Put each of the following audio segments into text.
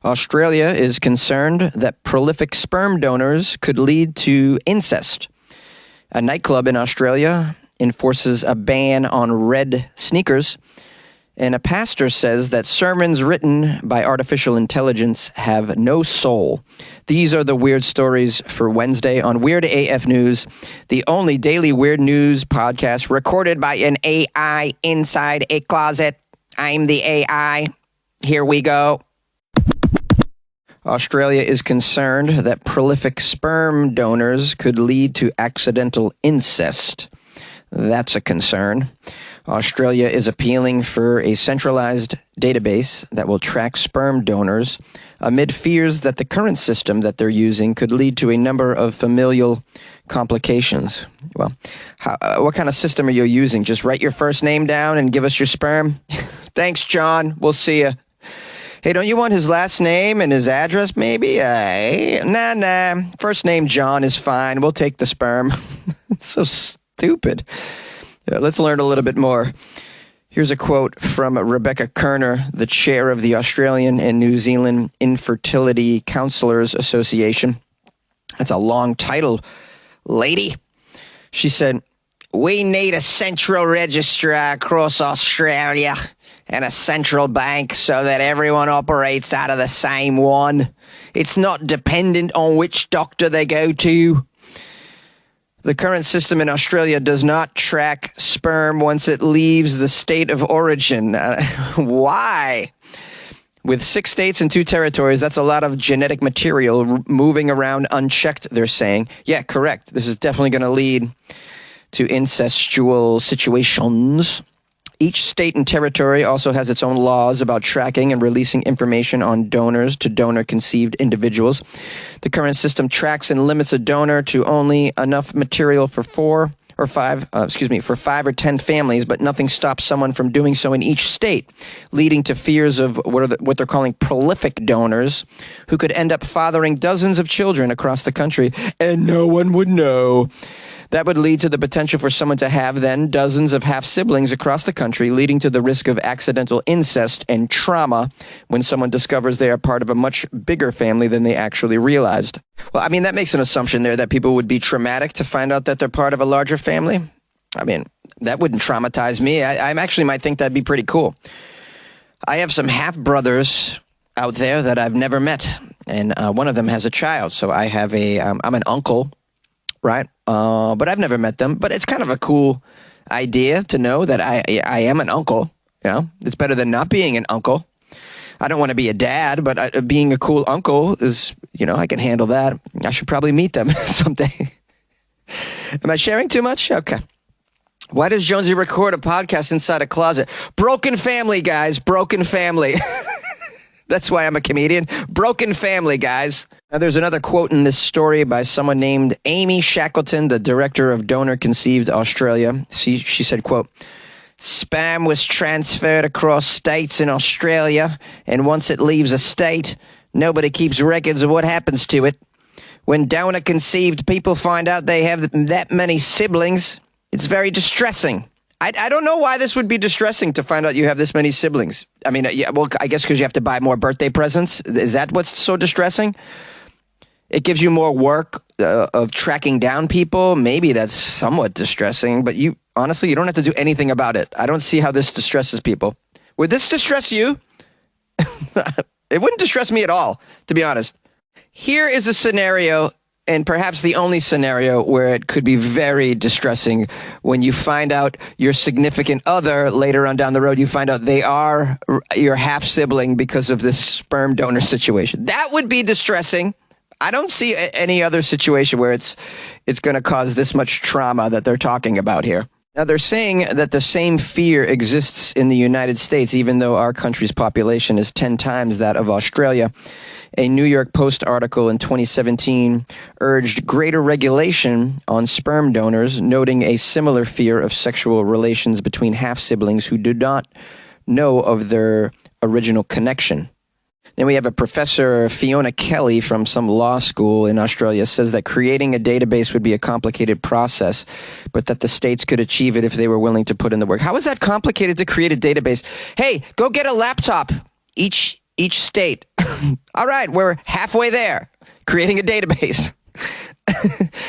Australia is concerned that prolific sperm donors could lead to incest. A nightclub in Australia enforces a ban on red sneakers, and a pastor says that sermons written by artificial intelligence have no soul. These are the weird stories for Wednesday on Weird AF News, the only daily weird news podcast recorded by an AI inside a closet. I'm the AI. Here we go. Australia is concerned that prolific sperm donors could lead to accidental incest. That's a concern. Australia is appealing for a centralized database that will track sperm donors amid fears that the current system that they're using could lead to a number of familial complications. Well, what kind of system are you using? Just write your first name down and give us your sperm? Thanks, John. We'll see you. Hey, don't you want his last name and his address, maybe? Nah. First name John is fine. We'll take the sperm. It's so stupid. Let's learn a little bit more. Here's a quote from Rebecca Kerner, the chair of the Australian and New Zealand Infertility Counsellors Association. That's a long title, lady. She said, "We need a central registrar across Australia and a central bank so that everyone operates out of the same one. It's not dependent on which doctor they go to. The current system in Australia does not track sperm once it leaves the state of origin." Why? With 6 states and 2 territories, that's a lot of genetic material moving around unchecked, they're saying. Yeah, correct. This is definitely going to lead to incestual situations. Each state and territory also has its own laws about tracking and releasing information on donors to donor-conceived individuals. The current system tracks and limits a donor to only enough material for 5 or 10 families, but nothing stops someone from doing so in each state, leading to fears of what they're calling prolific donors who could end up fathering dozens of children across the country, and no one would know. That would lead to the potential for someone to have then dozens of half-siblings across the country, leading to the risk of accidental incest and trauma when someone discovers they are part of a much bigger family than they actually realized. Well, I mean, that makes an assumption there that people would be traumatic to find out that they're part of a larger family. I mean, that wouldn't traumatize me. I actually might think that'd be pretty cool. I have some half-brothers out there that I've never met, and one of them has a child, so I have I'm an uncle, right? But I've never met them. But it's kind of a cool idea to know that I am an uncle. You know, it's better than not being an uncle. I don't want to be a dad, but being a cool uncle is, I can handle that. I should probably meet them someday. Am I sharing too much? Okay. Why does Jonesy record a podcast inside a closet? Broken family, guys. Broken family. That's why I'm a comedian. Broken family, guys. Now, there's another quote in this story by someone named Amy Shackleton, the director of Donor Conceived Australia. She said, quote, "Sperm was transferred across states in Australia, and once it leaves a state, nobody keeps records of what happens to it. When donor-conceived people find out they have that many siblings, it's very distressing." I don't know why this would be distressing to find out you have this many siblings. I mean, I guess because you have to buy more birthday presents. Is that what's so distressing? It gives you more work of tracking down people. Maybe that's somewhat distressing, but honestly, you don't have to do anything about it. I don't see how this distresses people. Would this distress you? It wouldn't distress me at all, to be honest. Here is a scenario, and perhaps the only scenario where it could be very distressing when you find out your significant other later on down the road, you find out they are your half-sibling because of this sperm donor situation. That would be distressing. I don't see any other situation where it's going to cause this much trauma that they're talking about here. Now, they're saying that the same fear exists in the United States, even though our country's population is 10 times that of Australia. A New York Post article in 2017 urged greater regulation on sperm donors, noting a similar fear of sexual relations between half-siblings who do not know of their original connection. Then we have a Professor Fiona Kelly from some law school in Australia says that creating a database would be a complicated process, but that the states could achieve it if they were willing to put in the work. How is that complicated to create a database? Hey, go get a laptop. Each each state. All right, we're halfway there, creating a database.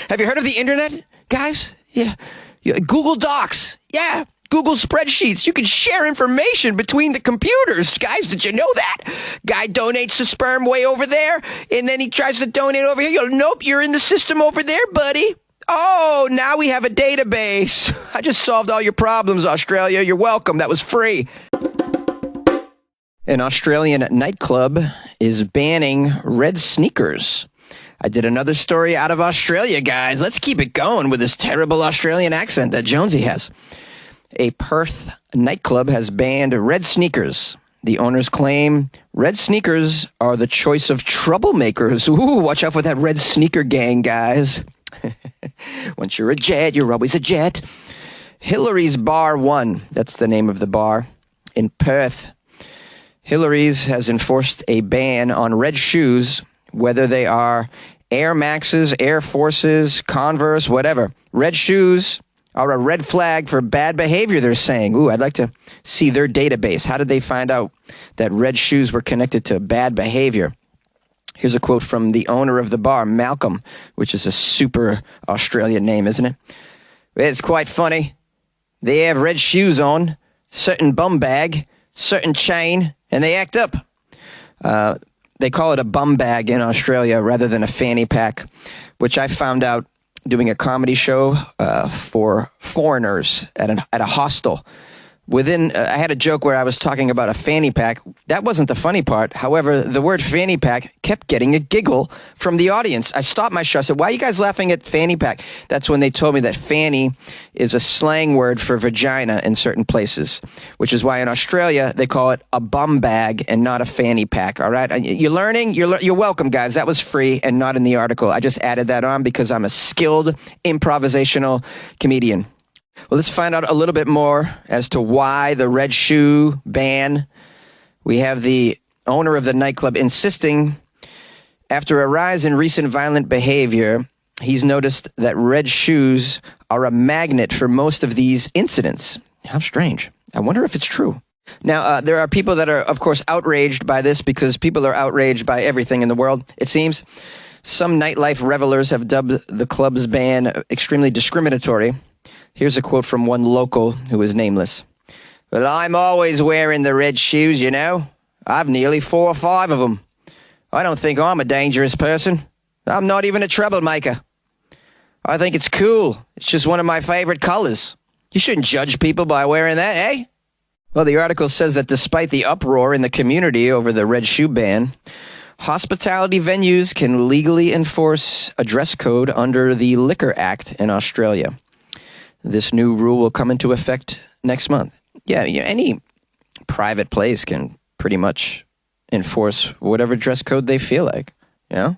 Have you heard of the internet, guys? Yeah. Google Docs. Yeah. Google spreadsheets. You can share information between the computers. Guys, did you know that? Guy donates the sperm way over there, and then he tries to donate over here. Nope, you're in the system over there, buddy. Oh, now we have a database. I just solved all your problems, Australia. You're welcome. That was free. An Australian nightclub is banning red sneakers. I did another story out of Australia, guys. Let's keep it going with this terrible Australian accent that Jonesy has. A Perth nightclub has banned red sneakers. The owners claim red sneakers are the choice of troublemakers. Ooh, watch out for that red sneaker gang, guys. Once you're a jet, you're always a jet. Hillary's Bar 1, that's the name of the bar, in Perth. Hillary's has enforced a ban on red shoes, whether they are Air Maxes, Air Forces, Converse, whatever. Red shoes are a red flag for bad behavior, they're saying. Ooh, I'd like to see their database. How did they find out that red shoes were connected to bad behavior? Here's a quote from the owner of the bar, Malcolm, which is a super Australian name, isn't it? It's quite funny. They have red shoes on, certain bum bag, certain chain, and they act up. They call it a bum bag in Australia rather than a fanny pack, which I found out doing a comedy show for foreigners at a hostel. I had a joke where I was talking about a fanny pack. That wasn't the funny part. However, the word fanny pack kept getting a giggle from the audience. I stopped my show. I said, why are you guys laughing at fanny pack? That's when they told me that fanny is a slang word for vagina in certain places, which is why in Australia they call it a bum bag and not a fanny pack. All right? You're learning? You're welcome, guys. That was free and not in the article. I just added that on because I'm a skilled improvisational comedian. Well, let's find out a little bit more as to why the red shoe ban. We have the owner of the nightclub insisting, after a rise in recent violent behavior, he's noticed that red shoes are a magnet for most of these incidents. How strange. I wonder if it's true. Now, there are people that are, of course, outraged by this because people are outraged by everything in the world, it seems. Some nightlife revelers have dubbed the club's ban extremely discriminatory. Here's a quote from one local who is nameless. Well, I'm always wearing the red shoes, you know. I've nearly 4 or 5 of them. I don't think I'm a dangerous person. I'm not even a troublemaker. I think it's cool. It's just one of my favorite colors. You shouldn't judge people by wearing that, eh? Well, the article says that despite the uproar in the community over the red shoe ban, hospitality venues can legally enforce a dress code under the Liquor Act in Australia. This new rule will come into effect next month. Yeah, any private place can pretty much enforce whatever dress code they feel like, you know?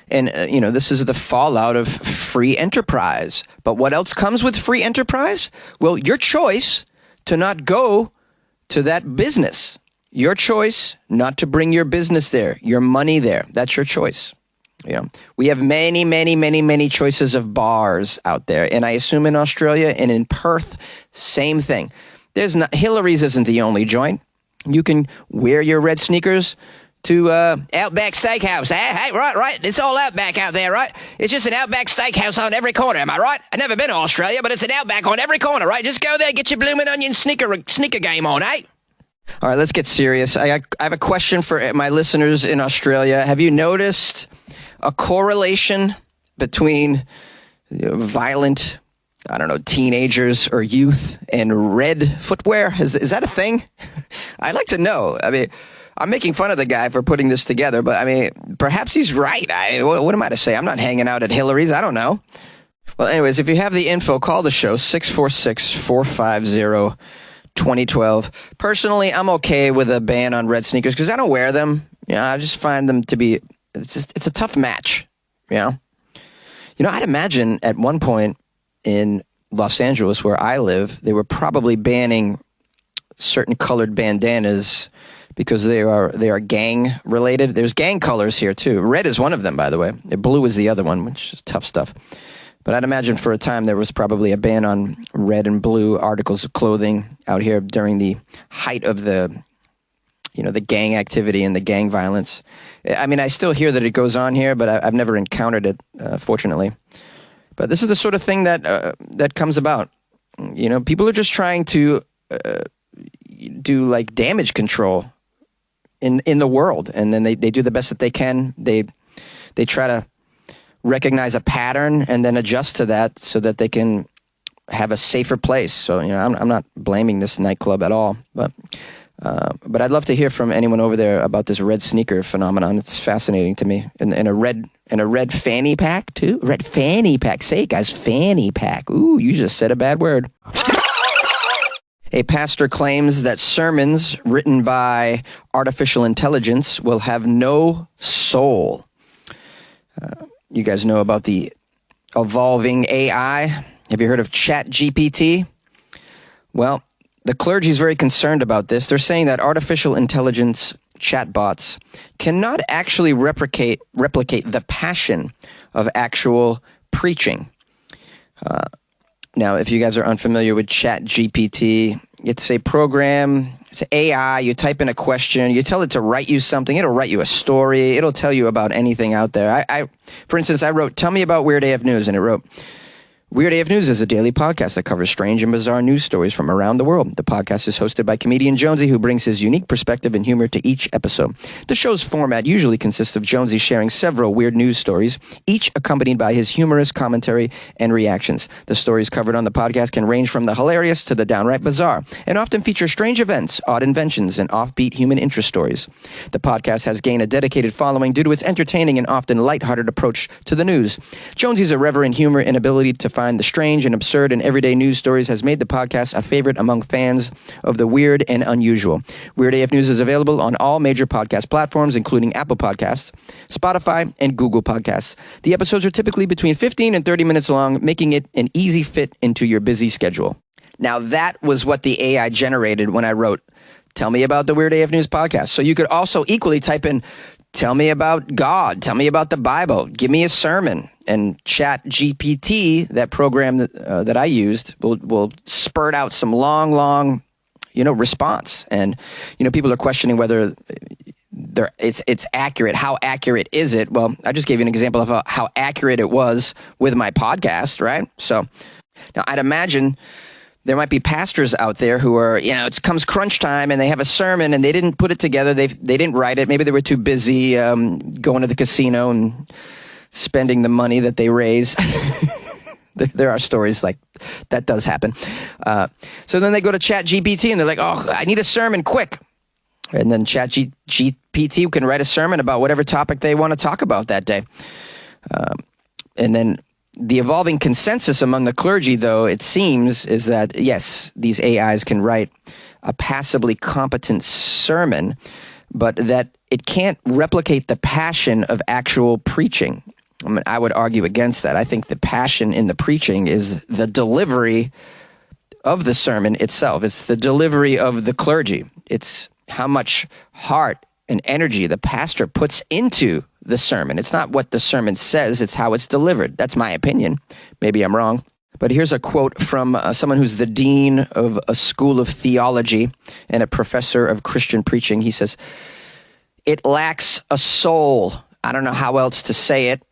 And, this is the fallout of free enterprise. But what else comes with free enterprise? Well, your choice to not go to that business. Your choice not to bring your business there, your money there. That's your choice. Yeah, we have many, many, many, many choices of bars out there. And I assume in Australia and in Perth, same thing. Hillary's isn't the only joint. You can wear your red sneakers to Outback Steakhouse. Hey, right. It's all Outback out there, right? It's just an Outback Steakhouse on every corner, am I right? I've never been to Australia, but it's an Outback on every corner, right? Just go there, get your bloomin' onion sneaker game on, eh? All right, let's get serious. I have a question for my listeners in Australia. Have you noticed a correlation between violent, teenagers or youth and red footwear? Is that a thing? I'd like to know. I mean, I'm making fun of the guy for putting this together, but perhaps he's right. What am I to say? I'm not hanging out at Hillary's. I don't know. Well, anyways, if you have the info, call the show, 646-450-2012. Personally, I'm okay with a ban on red sneakers because I don't wear them. I just find them to be, it's a tough match, I'd imagine at one point in Los Angeles where I live, they were probably banning certain colored bandanas because they are gang related. There's gang colors here too. Red is one of them, by the way. Blue is the other one, which is tough stuff. But I'd imagine for a time there was probably a ban on red and blue articles of clothing out here during the height of the the gang activity and the gang violence. I mean, I still hear that it goes on here, but I've never encountered it, fortunately. But this is the sort of thing that comes about. People are just trying to do like damage control in the world, and then they do the best that they can. They try to recognize a pattern and then adjust to that so that they can have a safer place. So I'm not blaming this nightclub at all, but I'd love to hear from anyone over there about this red sneaker phenomenon. It's fascinating to me. And a red fanny pack too. Red fanny pack. Say it, guys, fanny pack. Ooh, you just said a bad word. A pastor claims that sermons written by artificial intelligence will have no soul. You guys know about the evolving AI. Have you heard of ChatGPT? Well, the clergy is very concerned about this. They're saying that artificial intelligence chatbots cannot actually replicate the passion of actual preaching. Now, if you guys are unfamiliar with ChatGPT, it's a program, it's AI. You type in a question, you tell it to write you something. It'll write you a story. It'll tell you about anything out there. For instance, I wrote, "Tell me about Weird AF News," and it wrote, Weird AF News is a daily podcast that covers strange and bizarre news stories from around the world. The podcast is hosted by comedian Jonesy, who brings his unique perspective and humor to each episode. The show's format usually consists of Jonesy sharing several weird news stories, each accompanied by his humorous commentary and reactions. The stories covered on the podcast can range from the hilarious to the downright bizarre, and often feature strange events, odd inventions, and offbeat human interest stories. The podcast has gained a dedicated following due to its entertaining and often lighthearted approach to the news. Jonesy's irreverent humor and ability to find the strange and absurd and everyday news stories has made the podcast a favorite among fans of the weird and unusual. Weird AF News is available on all major podcast platforms, including Apple Podcasts, Spotify, and Google Podcasts. The episodes are typically between 15 and 30 minutes long, making it an easy fit into your busy schedule. Now, that was what the AI generated when I wrote, "Tell me about the Weird AF News podcast." So you could also equally type in, "Tell me about God. Tell me about the Bible. Give me a sermon." And ChatGPT, that program that I used, will spurt out some long, response. And, people are questioning whether it's accurate. How accurate is it? Well, I just gave you an example of how accurate it was with my podcast, right? So now I'd imagine there might be pastors out there who are, it comes crunch time and they have a sermon and they didn't put it together. They didn't write it. Maybe they were too busy going to the casino and spending the money that they raise. There are stories like that does happen. So then they go to ChatGPT and they're like, "Oh, I need a sermon quick." And then ChatGPT can write a sermon about whatever topic they want to talk about that day. And then the evolving consensus among the clergy, though, it seems, is that, yes, these AIs can write a passably competent sermon, but that it can't replicate the passion of actual preaching. I mean, I would argue against that. I think the passion in the preaching is the delivery of the sermon itself. It's the delivery of the clergy. It's how much heart and energy the pastor puts into the sermon. It's not what the sermon says, it's how it's delivered. That's my opinion. Maybe I'm wrong. But here's a quote from someone who's the dean of a school of theology and a professor of Christian preaching. He says, "It lacks a soul." I don't know how else to say it.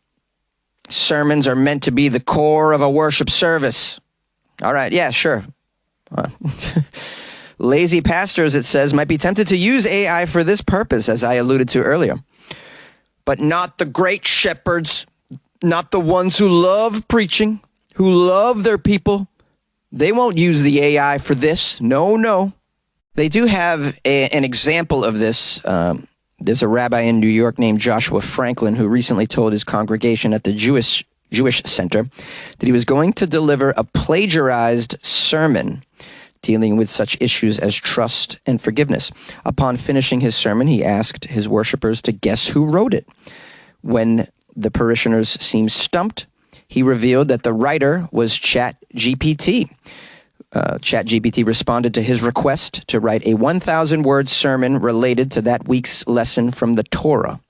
Sermons are meant to be the core of a worship service. All right, yeah, sure. Lazy pastors, it says, might be tempted to use AI for this purpose, as I alluded to earlier. But not the great shepherds, not the ones who love preaching, who love their people. They won't use the AI for this. No. They do have an example of this. There's a rabbi in New York named Joshua Franklin who recently told his congregation at the Jewish Center that he was going to deliver a plagiarized sermon dealing with such issues as trust and forgiveness. Upon finishing his sermon, he asked his worshipers to guess who wrote it. When the parishioners seemed stumped, he revealed that the writer was ChatGPT. ChatGPT responded to his request to write a 1,000-word sermon related to that week's lesson from the Torah.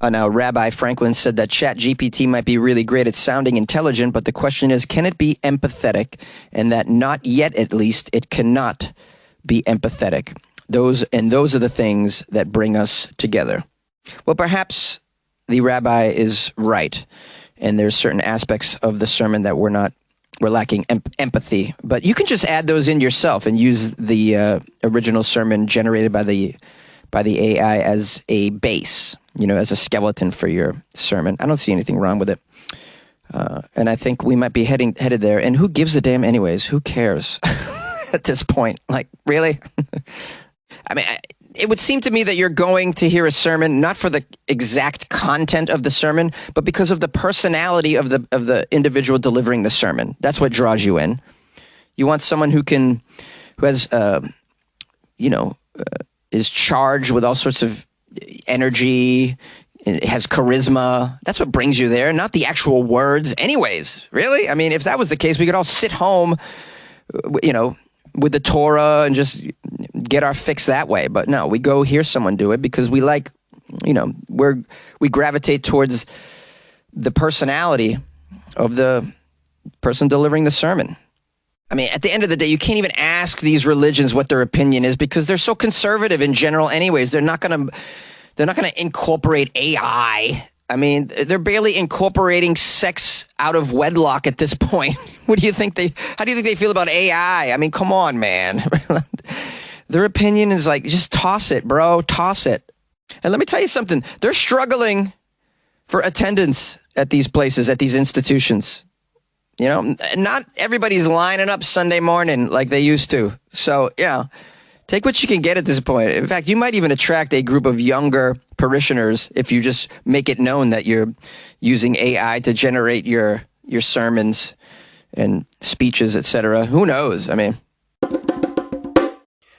Now, Rabbi Franklin said that ChatGPT might be really great at sounding intelligent, but the question is, can it be empathetic? And that not yet, at least, it cannot be empathetic. Those are the things that bring us together. Well, perhaps the rabbi is right, and there's certain aspects of the sermon that we're lacking empathy. But you can just add those in yourself and use the original sermon generated by the AI as a base, as a skeleton for your sermon. I don't see anything wrong with it. And I think we might be headed there. And who gives a damn anyways? Who cares at this point? Like, really? I mean, it would seem to me that you're going to hear a sermon not for the exact content of the sermon, but because of the personality of the individual delivering the sermon. That's what draws you in. You want someone who has, is charged with all sorts of energy, has charisma. That's what brings you there, not the actual words. Anyways, really? I mean, if that was the case, we could all sit home, with the Torah and just get our fix that way. But no, we go hear someone do it because we like, we gravitate towards the personality of the person delivering the sermon. I mean, at the end of the day, you can't even ask these religions what their opinion is because they're so conservative in general anyways. They're not going to incorporate AI. I mean, they're barely incorporating sex out of wedlock at this point. How do you think they feel about AI? I mean, come on, man. Their opinion is like, just toss it, bro. Toss it. And let me tell you something. They're struggling for attendance at these places, at these institutions. Not everybody's lining up Sunday morning like they used to. So, take what you can get at this point. In fact, you might even attract a group of younger parishioners if you just make it known that you're using AI to generate your sermons and speeches, etc. Who knows? I mean,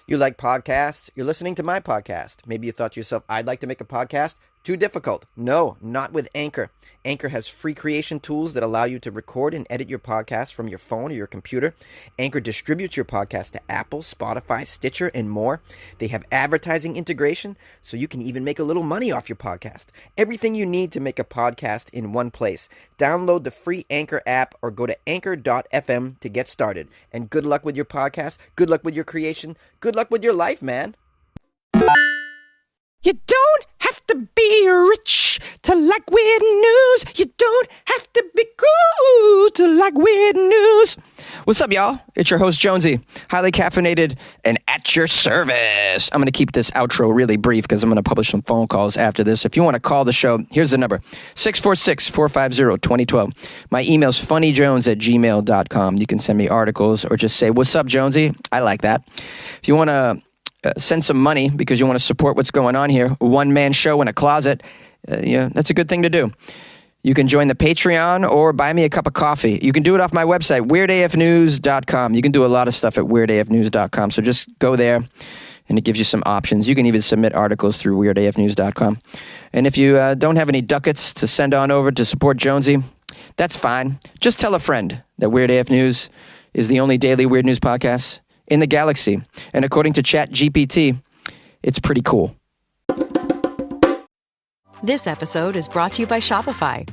you like podcasts? You're listening to my podcast. Maybe you thought to yourself, I'd like to make a podcast. Too difficult. No, not with Anchor. Anchor has free creation tools that allow you to record and edit your podcast from your phone or your computer. Anchor distributes your podcast to Apple, Spotify, Stitcher, and more. They have advertising integration, so you can even make a little money off your podcast. Everything you need to make a podcast in one place. Download the free Anchor app or go to anchor.fm to get started. And good luck with your podcast. Good luck with your creation. Good luck with your life, man. You don't have to be rich to like weird news. You don't have to be cool to like weird news. What's up, y'all? It's your host, Jonesy, highly caffeinated and at your service. I'm going to keep this outro really brief because I'm going to publish some phone calls after this. If you want to call the show, here's the number, 646-450-2012. My email's funnyjones@gmail.com. You can send me articles or just say, what's up, Jonesy? I like that. If you want to send some money because you want to support what's going on here, a one-man show in a closet, that's a good thing to do. You can join the Patreon or buy me a cup of coffee. You can do it off my website, weirdafnews.com. You can do a lot of stuff at weirdafnews.com. So just go there, and it gives you some options. You can even submit articles through weirdafnews.com. And if you don't have any ducats to send on over to support Jonesy, that's fine. Just tell a friend that Weird AF News is the only daily weird news podcast in the galaxy. And according to ChatGPT, it's pretty cool. This episode is brought to you by Shopify.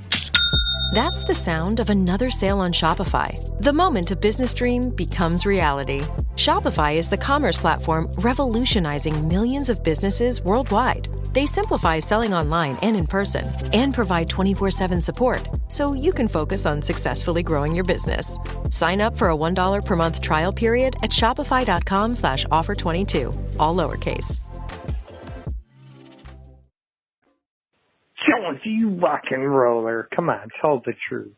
That's the sound of another sale on Shopify. The moment a business dream becomes reality. Shopify is the commerce platform revolutionizing millions of businesses worldwide. They simplify selling online and in person and provide 24/7 support so you can focus on successfully growing your business. Sign up for a $1 per month trial period at shopify.com/offer22, all lowercase. Jones, you rock and roller. Come on, tell the truth.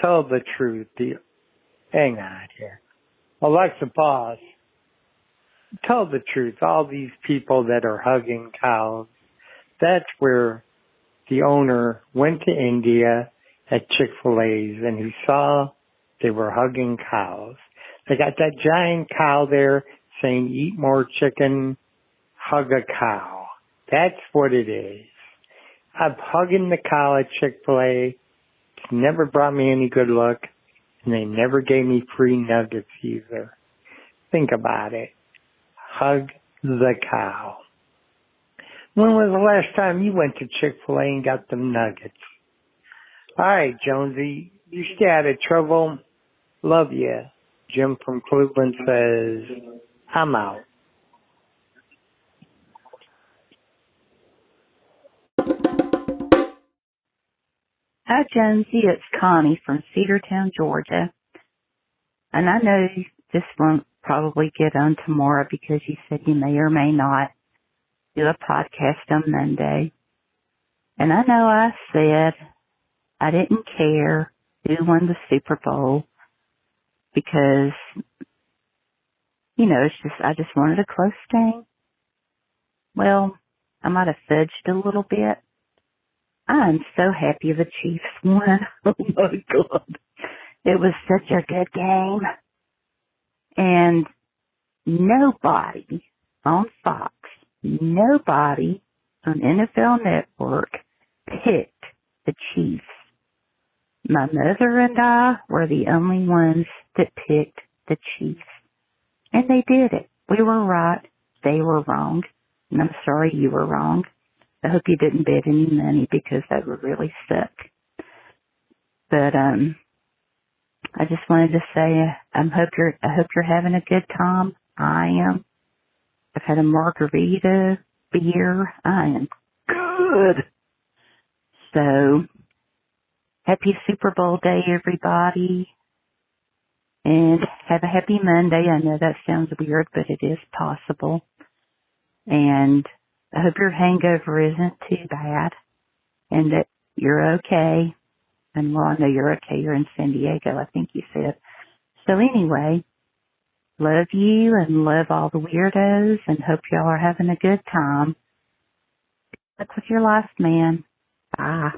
Tell the truth. Hang on here. Alexa, pause. Tell the truth. All these people that are hugging cows, that's where the owner went to India at Chick-fil-A's and he saw they were hugging cows. They got that giant cow there saying, eat more chicken, hug a cow. That's what it is. I'm hugging the cow at Chick-fil-A. It's never brought me any good luck, and they never gave me free nuggets either. Think about it. Hug the cow. When was the last time you went to Chick-fil-A and got them nuggets? All right, Jonesy, you stay out of trouble. Love you. Jim from Cleveland says, I'm out. Hi, Jonesy. It's Connie from Cedartown, Georgia. And I know this won't probably get on tomorrow because you said you may or may not do a podcast on Monday. And I know I said I didn't care who won the Super Bowl because, it's just, I just wanted a close game. Well, I might have fudged a little bit. I'm so happy the Chiefs won. Oh my God. It was such a good game. And nobody on Fox, nobody on NFL Network picked the Chiefs. My mother and I were the only ones that picked the Chiefs. And they did it. We were right. They were wrong. And I'm sorry you were wrong. I hope you didn't bet any money because that would really suck. But, I just wanted to say, I hope you're having a good time. I am. I've had a margarita, beer. I am good. So, happy Super Bowl day, everybody. And have a happy Monday. I know that sounds weird, but it is possible. And I hope your hangover isn't too bad and that you're okay. And well, I know you're okay. You're in San Diego, I think you said. So anyway, love you and love all the weirdos and hope y'all are having a good time. Good luck with your life, man. Bye.